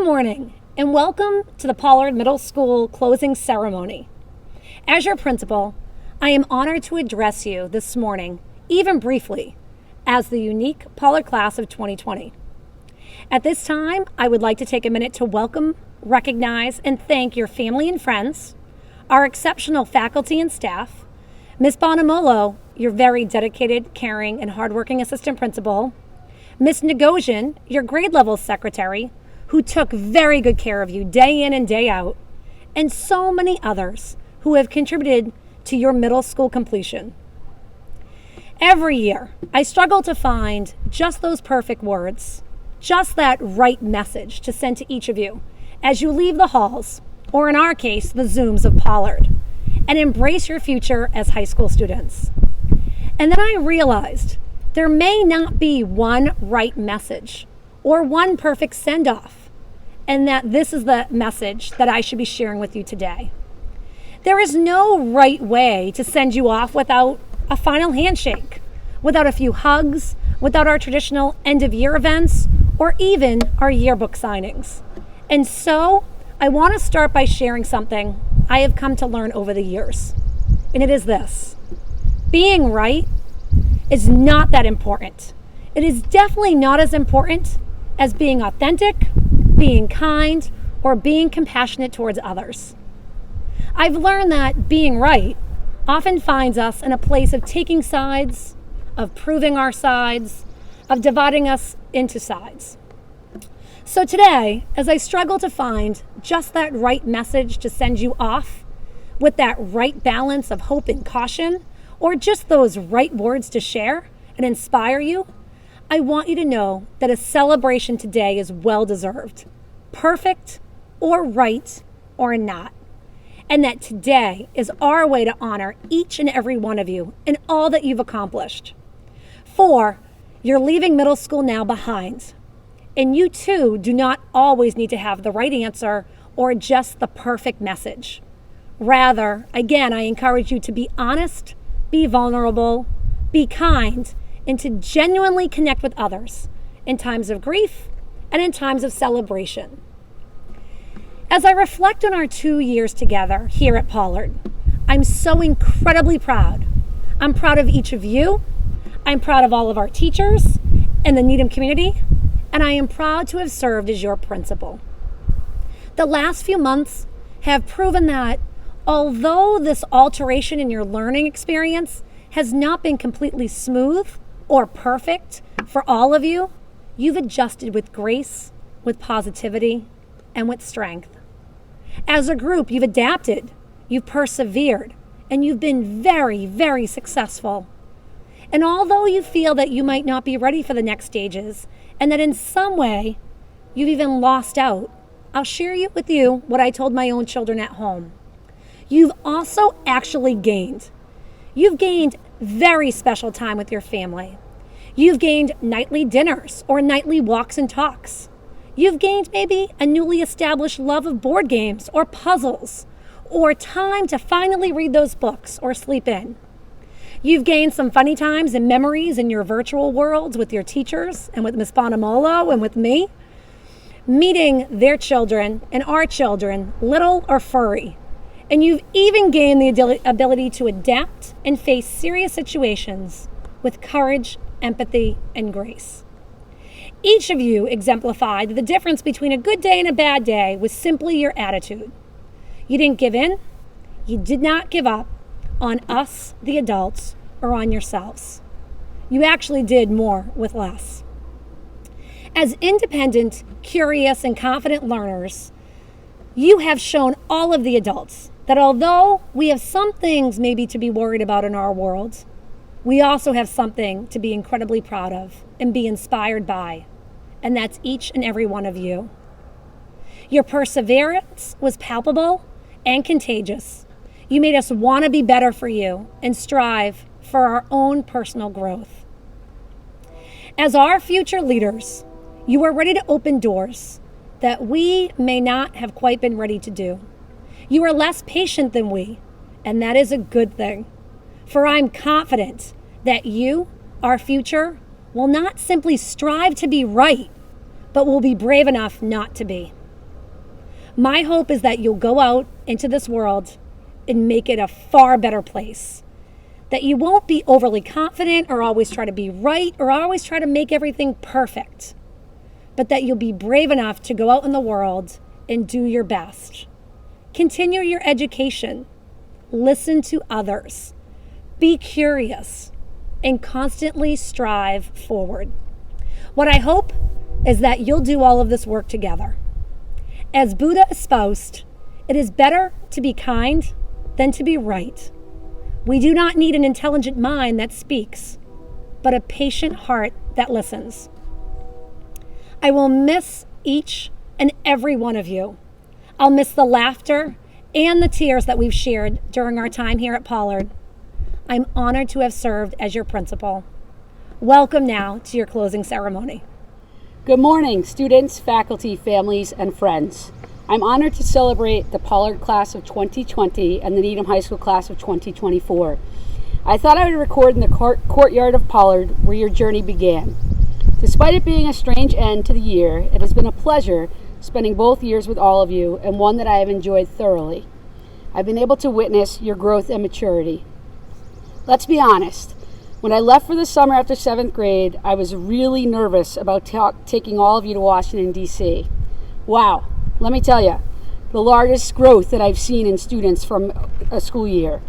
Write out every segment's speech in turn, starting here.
Good morning, and welcome to the Pollard Middle School closing ceremony. As your principal, I am honored to address you this morning, even briefly, as the unique Pollard class of 2020. At this time, I would like to take a minute to welcome, recognize, and thank your family and friends, our exceptional faculty and staff, Ms. Bonamolo, your very dedicated, caring, and hardworking assistant principal, Ms. Negosian, your grade level secretary, who took very good care of you day in and day out, and so many others who have contributed to your middle school completion. Every year, I struggle to find just those perfect words, just that right message to send to each of you as you leave the halls, or in our case, the Zooms of Pollard, and embrace your future as high school students. And then I realized there may not be one right message or one perfect send-off, and that this is the message that I should be sharing with you today. There is no right way to send you off without a final handshake, without a few hugs, without our traditional end-of-year events, or even our yearbook signings. And so, I want to start by sharing something I have come to learn over the years. And it is this: being right is not that important. It is definitely not as important as being authentic, being kind, or being compassionate towards others. I've learned that being right often finds us in a place of taking sides, of proving our sides, of dividing us into sides. So today, as I struggle to find just that right message to send you off, with that right balance of hope and caution, or just those right words to share and inspire you, I want you to know that a celebration today is well-deserved, perfect or right or not, and that today is our way to honor each and every one of you and all that you've accomplished. For you're leaving middle school now behind, and you too do not always need to have the right answer or just the perfect message. Rather, again, I encourage you to be honest, be vulnerable, be kind, and to genuinely connect with others in times of grief and in times of celebration. As I reflect on our 2 years together here at Pollard, I'm so incredibly proud. I'm proud of each of you. I'm proud of all of our teachers and the Needham community, and I am proud to have served as your principal. The last few months have proven that although this alteration in your learning experience has not been completely smooth or perfect for all of you, you've adjusted with grace, with positivity, and with strength. As a group, you've adapted, you've persevered, and you've been very, very successful. And although you feel that you might not be ready for the next stages, and that in some way you've even lost out, I'll share with you what I told my own children at home. You've also actually gained. You've gained very special time with your family. You've gained nightly dinners or nightly walks and talks. You've gained maybe a newly established love of board games or puzzles, or time to finally read those books or sleep in. You've gained some funny times and memories in your virtual worlds with your teachers and with Ms. Bonamolo and with me, meeting their children and our children, little or furry. And you've even gained the ability to adapt and face serious situations with courage, empathy, and grace. Each of you exemplified the difference between a good day and a bad day with simply your attitude. You didn't give in. You did not give up on us, the adults, or on yourselves. You actually did more with less. As independent, curious, and confident learners, you have shown all of the adults that although we have some things maybe to be worried about in our world, we also have something to be incredibly proud of and be inspired by, and that's each and every one of you. Your perseverance was palpable and contagious. You made us want to be better for you and strive for our own personal growth. As our future leaders, you are ready to open doors that we may not have quite been ready to do. You are less patient than we, and that is a good thing. For I'm confident that you, our future, will not simply strive to be right, but will be brave enough not to be. My hope is that you'll go out into this world and make it a far better place. That you won't be overly confident or always try to be right or always try to make everything perfect, but that you'll be brave enough to go out in the world and do your best. Continue your education. Listen to others. Be curious and constantly strive forward. What I hope is that you'll do all of this work together. As Buddha espoused, it is better to be kind than to be right. We do not need an intelligent mind that speaks, but a patient heart that listens. I will miss each and every one of you. I'll miss the laughter and the tears that we've shared during our time here at Pollard. I'm honored to have served as your principal. Welcome now to your closing ceremony. Good morning, students, faculty, families, and friends. I'm honored to celebrate the Pollard class of 2020 and the Needham High School class of 2024. I thought I would record in the courtyard of Pollard where your journey began. Despite it being a strange end to the year, it has been a pleasure spending both years with all of you, and one that I have enjoyed thoroughly. I've been able to witness your growth and maturity. Let's be honest. When I left for the summer after 7th grade, I was really nervous about taking all of you to Washington, D.C. Wow, let me tell you, the largest growth that I've seen in students from a school year.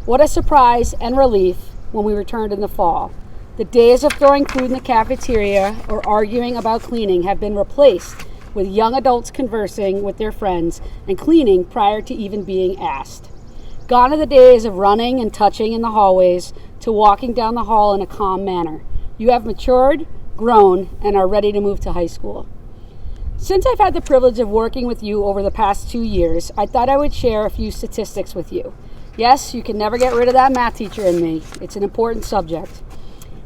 What a surprise and relief when we returned in the fall. The days of throwing food in the cafeteria or arguing about cleaning have been replaced with young adults conversing with their friends and cleaning prior to even being asked. Gone are the days of running and touching in the hallways to walking down the hall in a calm manner. You have matured, grown, and are ready to move to high school. Since I've had the privilege of working with you over the past 2 years, I thought I would share a few statistics with you. Yes, you can never get rid of that math teacher in me. It's an important subject.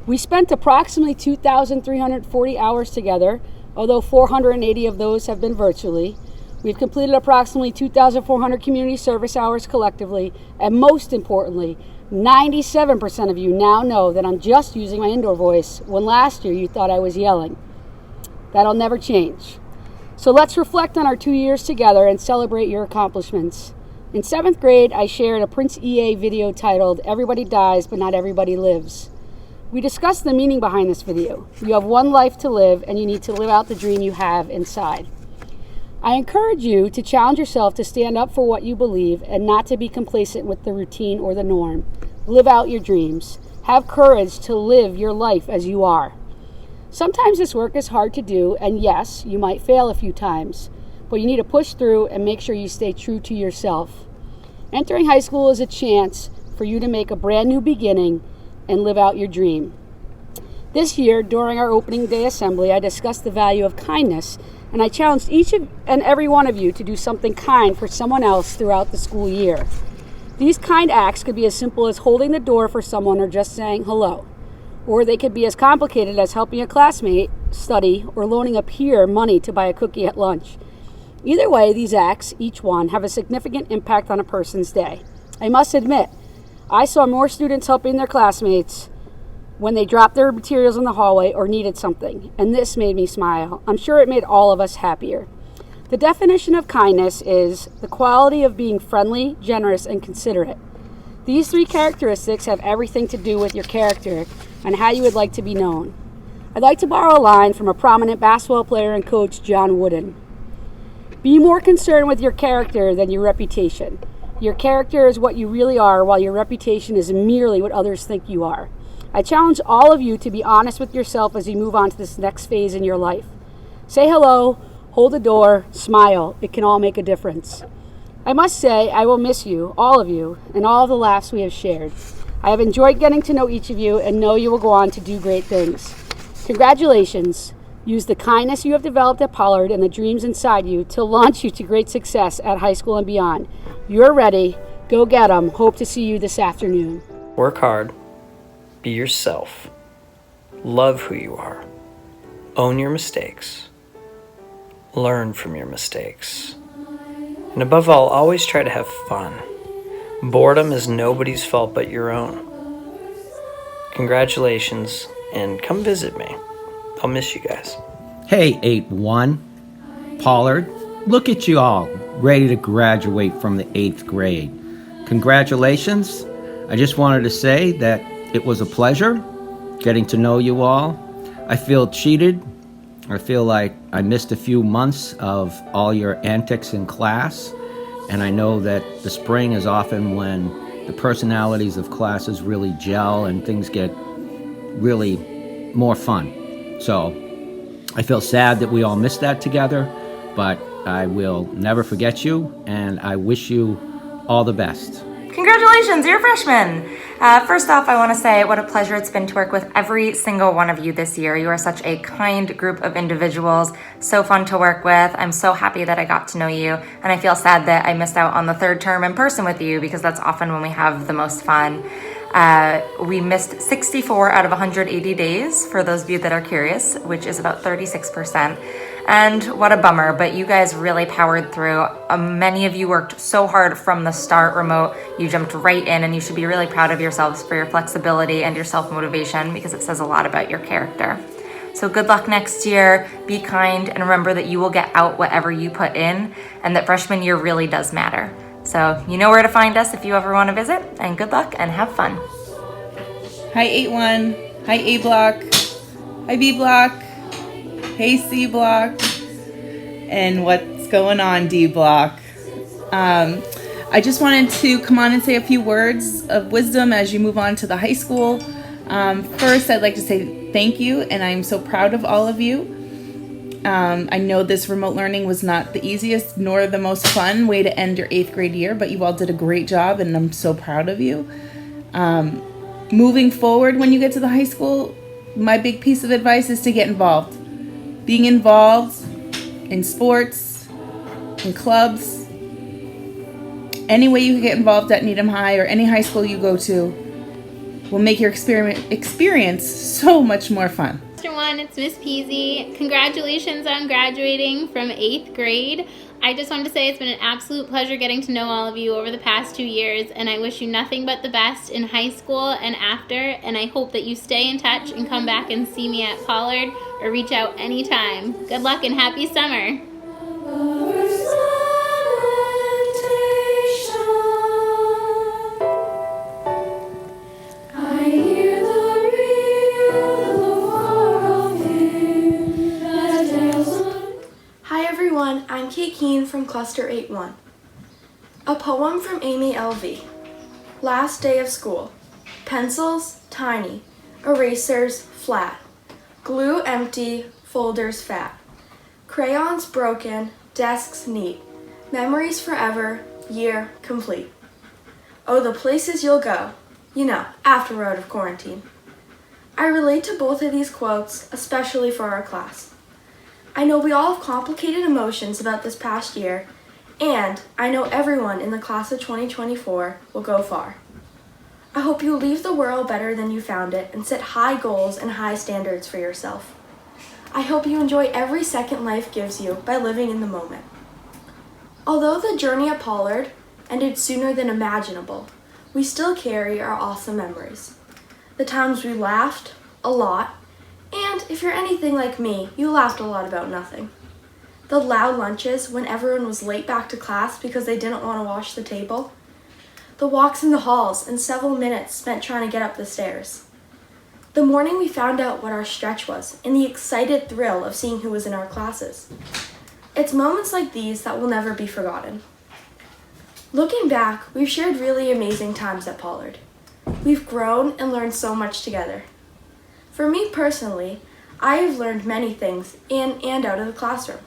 We spent approximately 2,340 hours together, although 480 of those have been virtually. We've completed approximately 2,400 community service hours collectively, and most importantly, 97% of you now know that I'm just using my indoor voice when last year you thought I was yelling. That'll never change. So let's reflect on our 2 years together and celebrate your accomplishments. In 7th grade, I shared a Prince EA video titled, "Everybody Dies, but Not Everybody Lives." We discussed the meaning behind this video. You have one life to live, and you need to live out the dream you have inside. I encourage you to challenge yourself to stand up for what you believe and not to be complacent with the routine or the norm. Live out your dreams. Have courage to live your life as you are. Sometimes this work is hard to do, and yes, you might fail a few times, but you need to push through and make sure you stay true to yourself. Entering high school is a chance for you to make a brand new beginning and live out your dream. This year, during our opening day assembly, I discussed the value of kindness, and I challenged each and every one of you to do something kind for someone else throughout the school year. These kind acts could be as simple as holding the door for someone or just saying hello. Or they could be as complicated as helping a classmate study or loaning a peer money to buy a cookie at lunch. Either way, these acts, each one, have a significant impact on a person's day. I must admit, I saw more students helping their classmates when they dropped their materials in the hallway or needed something, and this made me smile. I'm sure it made all of us happier. The definition of kindness is the quality of being friendly, generous, and considerate. These 3 characteristics have everything to do with your character and how you would like to be known. I'd like to borrow a line from a prominent basketball player and coach, John Wooden. Be more concerned with your character than your reputation. Your character is what you really are, while your reputation is merely what others think you are. I challenge all of you to be honest with yourself as you move on to this next phase in your life. Say hello, hold the door, smile. It can all make a difference. I must say, I will miss you, all of you, and all of the laughs we have shared. I have enjoyed getting to know each of you and know you will go on to do great things. Congratulations. Use the kindness you have developed at Pollard and the dreams inside you to launch you to great success at high school and beyond. You're ready. Go get 'em. Hope to see you this afternoon. Work hard. Be yourself. Love who you are. Own your mistakes. Learn from your mistakes. And above all, always try to have fun. Boredom is nobody's fault but your own. Congratulations, and come visit me. I'll miss you guys. Hey, 8-1. Pollard, look at you all, ready to graduate from the 8th grade. Congratulations. I just wanted to say that it was a pleasure getting to know you all. I feel cheated. I feel like I missed a few months of all your antics in class, and I know that the spring is often when the personalities of classes really gel and things get really more fun. So I feel sad that we all missed that together, but I will never forget you, and I wish you all the best. Congratulations, you're a freshman! First off, I want to say what a pleasure it's been to work with every single one of you this year. You are such a kind group of individuals, so fun to work with. I'm so happy that I got to know you, and I feel sad that I missed out on the third term in person with you because that's often when we have the most fun. We missed 64 out of 180 days, for those of you that are curious, which is about 36%. And what a bummer, but you guys really powered through. Many of you worked so hard from the start remote. You jumped right in, and you should be really proud of yourselves for your flexibility and your self-motivation because it says a lot about your character. So good luck next year, be kind, and remember that you will get out whatever you put in, and that freshman year really does matter. So you know where to find us if you ever want to visit, and good luck and have fun. Hi 8-1, hi A block, hi B block, hey C block, and what's going on D block. I just wanted to come on and say a few words of wisdom as you move on to the high school. First, I'd like to say thank you, and I'm so proud of all of you. I know this remote learning was not the easiest nor the most fun way to end your 8th grade year, but you all did a great job, and I'm so proud of you. Moving forward, when you get to the high school, my big piece of advice is to get involved. Being involved in sports, in clubs, any way you can get involved at Needham High or any high school you go to will make your experience so much more fun. Mr. One, it's Miss Peasy. Congratulations on graduating from 8th grade. I just wanted to say it's been an absolute pleasure getting to know all of you over the past 2 years, and I wish you nothing but the best in high school and after, and I hope that you stay in touch and come back and see me at Pollard or reach out anytime. Good luck and happy summer. I'm Kate Keene from Cluster 8-1. A poem from Amy L.V. Last day of school. Pencils, tiny. Erasers, flat. Glue empty, folders fat. Crayons broken, desks neat. Memories forever, year complete. Oh, the places you'll go. You know, afterward of quarantine. I relate to both of these quotes, especially for our class. I know we all have complicated emotions about this past year, and I know everyone in the class of 2024 will go far. I hope you leave the world better than you found it and set high goals and high standards for yourself. I hope you enjoy every second life gives you by living in the moment. Although the journey at Pollard ended sooner than imaginable, we still carry our awesome memories. The times we laughed a lot, and if you're anything like me, you laughed a lot about nothing. The loud lunches when everyone was late back to class because they didn't want to wash the table. The walks in the halls and several minutes spent trying to get up the stairs. The morning we found out what our stretch was and the excited thrill of seeing who was in our classes. It's moments like these that will never be forgotten. Looking back, we've shared really amazing times at Pollard. We've grown and learned so much together. For me personally, I have learned many things in and out of the classroom.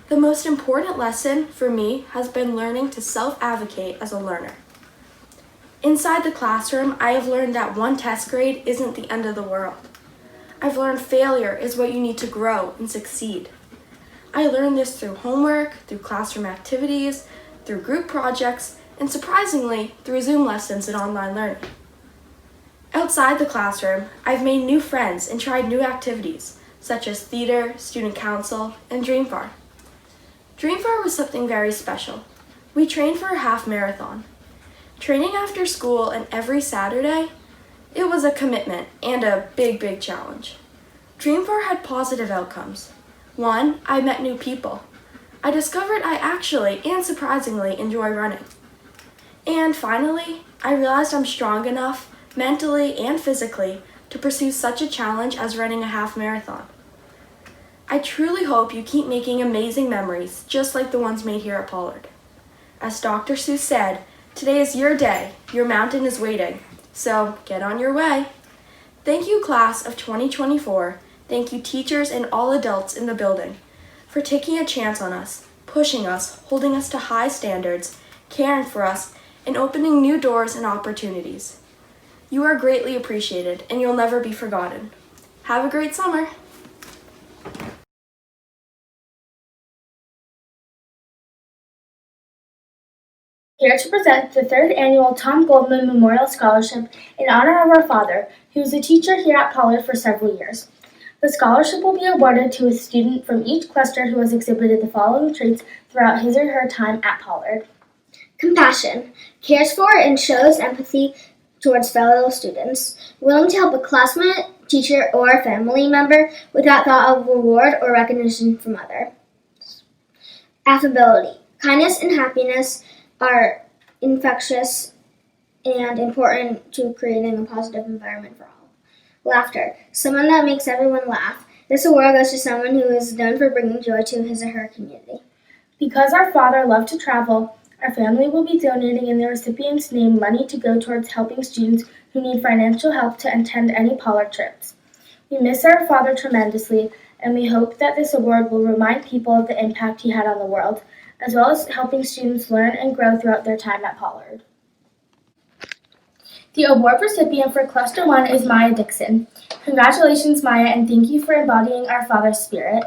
The most important lesson for me has been learning to self-advocate as a learner. Inside the classroom, I have learned that one test grade isn't the end of the world. I've learned failure is what you need to grow and succeed. I learned this through homework, through classroom activities, through group projects, and surprisingly, through Zoom lessons and online learning. Outside the classroom, I've made new friends and tried new activities, such as theater, student council, and Dreamfar. Dreamfar was something very special. We trained for a half marathon. Training after school and every Saturday, it was a commitment and a big challenge. Dreamfar had positive outcomes. 1, I met new people. I discovered I actually and surprisingly enjoy running. And finally, I realized I'm strong enough, mentally and physically, to pursue such a challenge as running a half marathon. I truly hope you keep making amazing memories, just like the ones made here at Pollard. As Dr. Seuss said, today is your day, your mountain is waiting, so get on your way. Thank you, class of 2024. Thank you, teachers and all adults in the building, for taking a chance on us, pushing us, holding us to high standards, caring for us, and opening new doors and opportunities. You are greatly appreciated, and you'll never be forgotten. Have a great summer. Here to present the third annual Tom Goldman Memorial Scholarship in honor of our father, who was a teacher here at Pollard for several years. The scholarship will be awarded to a student from each cluster who has exhibited the following traits throughout his or her time at Pollard. Compassion. Cares for and shows empathy towards fellow students. Willing to help a classmate, teacher, or family member without thought of reward or recognition from others. Affability. Kindness and happiness are infectious and important to creating a positive environment for all. Laughter. Someone that makes everyone laugh. This award goes to someone who is known for bringing joy to his or her community. Because our father loved to travel, our family will be donating in the recipient's name money to go towards helping students who need financial help to attend any Pollard trips. We miss our father tremendously, and we hope that this award will remind people of the impact he had on the world, as well as helping students learn and grow throughout their time at Pollard. The award recipient for Cluster 1 is Maya Dixon. Congratulations, Maya, and thank you for embodying our father's spirit.